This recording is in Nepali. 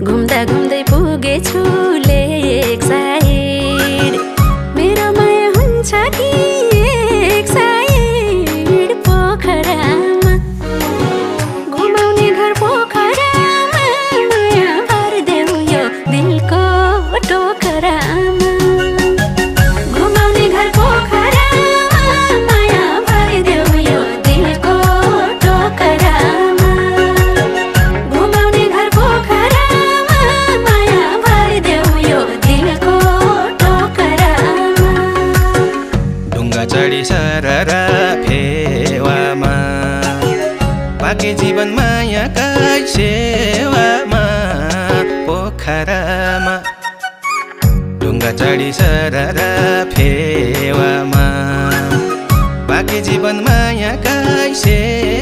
घुम्दा घुम्दै पुगेछु लेक साइड मेरो माया हुन्छ कि एक साइड पोखरामा घुमाउने घर पोखरामा माया भरिदेऊ यो दिलको टोकरामा घुमाउने घर पोखरामा माया भरिदेऊ यो दिलको टोकरामा घुमाउने घर पोखरामा माया भरिदेऊ यो दिलको टोकरामा ढुङ्गा चढी सररा फेवामा बाँकी जीवन मायाका सेवामा पोखरामा ढुङ्गा चढी सररा फेवामा बाँकी जीवन मायाका सेवामा